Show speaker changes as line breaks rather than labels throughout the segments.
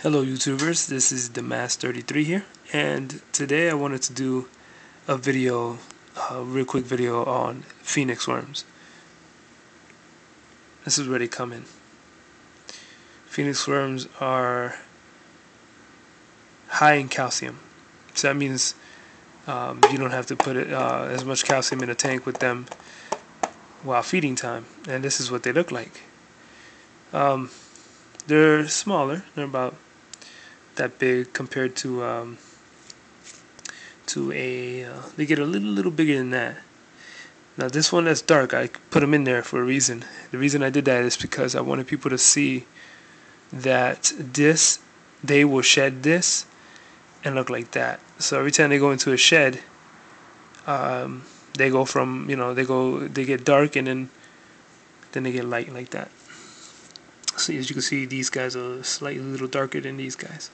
Hello YouTubers, this is the Mass33 here, and today I wanted to do a video, a real quick video on phoenix worms. This is where they come in. Phoenix worms are high in calcium, so that means you don't have to put as much calcium in a tank with them while feeding time, and this is what they look like. They're smaller, they're about that big compared to they get a little bigger than that. Now this one that's dark, I put them in there for a reason. The reason I did that is because I wanted people to see that they will shed this and look like that. So every time they go into a shed, they go from, they get dark and then they get light like that. So as you can see, these guys are slightly a little darker than these guys.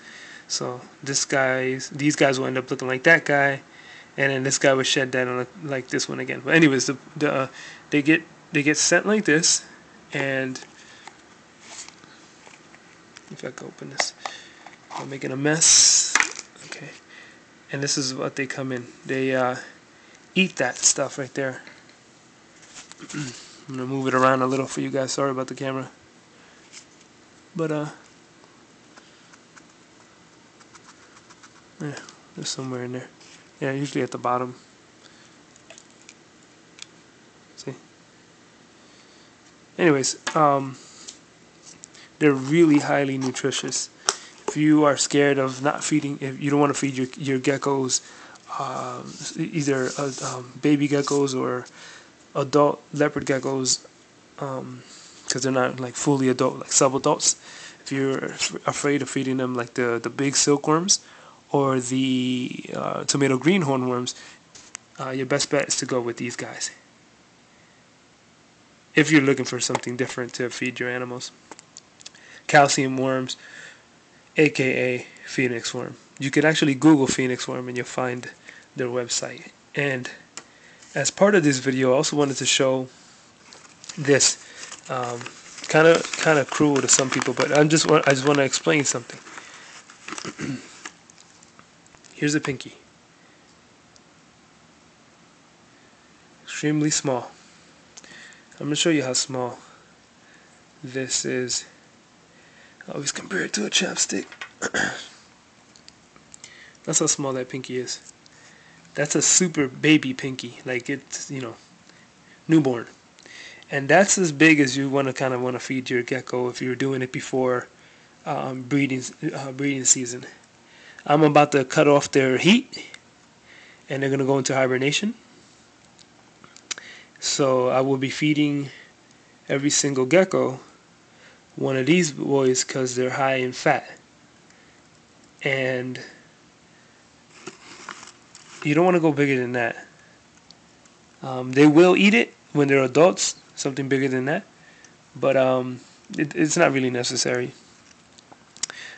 So these guys will end up looking like that guy, and then this guy would shed that and look like this one again. But anyways, they get sent like this, and if I can open this, I'm making a mess. Okay, and this is what they come in. They eat that stuff right there. I'm gonna move it around a little for you guys. Sorry about the camera. But yeah, there's somewhere in there. Yeah, usually at the bottom. See? Anyways, they're really highly nutritious. If you are scared of not feeding, if you don't want to feed your geckos, either baby geckos or adult leopard geckos, because they're not like fully adult, like subadults. If you're afraid of feeding them like the big silkworms or the tomato green hornworms, your best bet is to go with these guys. If you're looking for something different to feed your animals, calcium worms, aka phoenix worm. You could actually Google phoenix worm and you'll find their website. And as part of this video, I also wanted to show this. Kind of cruel to some people, but I just want to explain something. Here's a pinky, extremely small. I'm gonna show you how small this is. I always compare it to a chapstick. That's how small that pinky is. That's a super baby pinky, like it's newborn. And that's as big as you want to feed your gecko if you're doing it before breeding season. I'm about to cut off their heat, and they're going to go into hibernation. So I will be feeding every single gecko one of these boys because they're high in fat. And you don't want to go bigger than that. They will eat it when they're adults, something bigger than that, but it's not really necessary.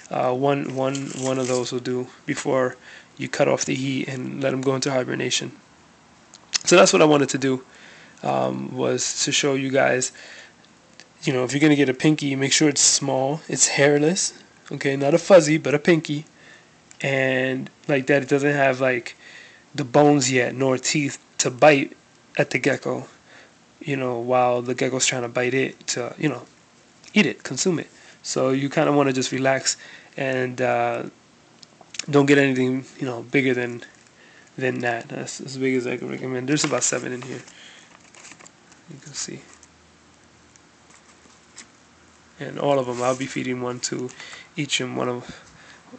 One of those will do before you cut off the heat and let them go into hibernation. So that's what I wanted to do, was to show you guys, if you're gonna get a pinky, make sure it's small, it's hairless, okay, not a fuzzy, but a pinky, and like that, it doesn't have like the bones yet nor teeth to bite at the gecko, while the gecko's trying to bite it to, eat it, consume it. So you kind of want to just relax and don't get anything, bigger than that. That's as big as I can recommend. There's about 7 in here. You can see. And all of them, I'll be feeding one to each and one of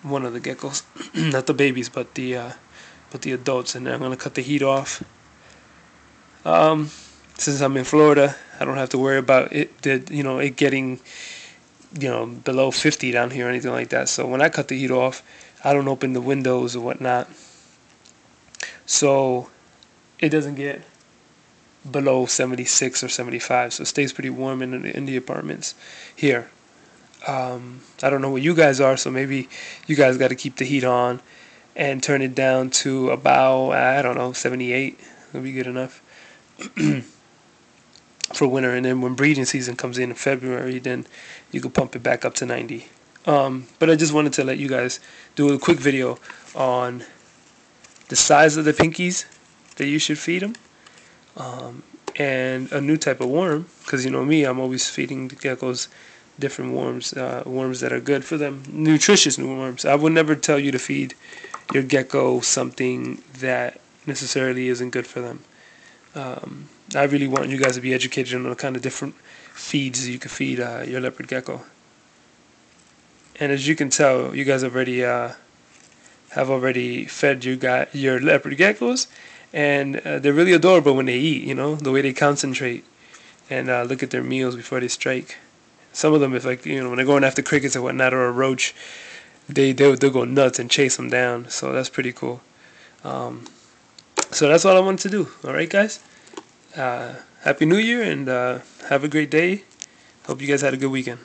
the geckos, not the babies, but the adults. And then I'm gonna cut the heat off. Since I'm in Florida, I don't have to worry about it getting below 50 down here or anything like that. So when I cut the heat off, I don't open the windows or whatnot, so it doesn't get below 76 or 75. So it stays pretty warm in the apartments here. I don't know where you guys are, so maybe you guys got to keep the heat on and turn it down to about, I don't know, 78. It'll be good enough for winter. And then when breeding season comes in February, then you can pump it back up to 90. But I just wanted to let you guys do a quick video on the size of the pinkies that you should feed them, and a new type of worm, because you know me, I'm always feeding the geckos different worms, worms that are good for them, nutritious new worms. I would never tell you to feed your gecko something that necessarily isn't good for them. I really want you guys to be educated on the kind of different feeds you can feed your leopard gecko. And as you can tell, you guys already have already fed your leopard geckos, and they're really adorable when they eat. You know, the way they concentrate and look at their meals before they strike. Some of them, if like when they're going after crickets or whatnot or a roach, they'll go nuts and chase them down. So that's pretty cool. So that's all I wanted to do. All right, guys. Happy New Year, and have a great day. Hope you guys had a good weekend.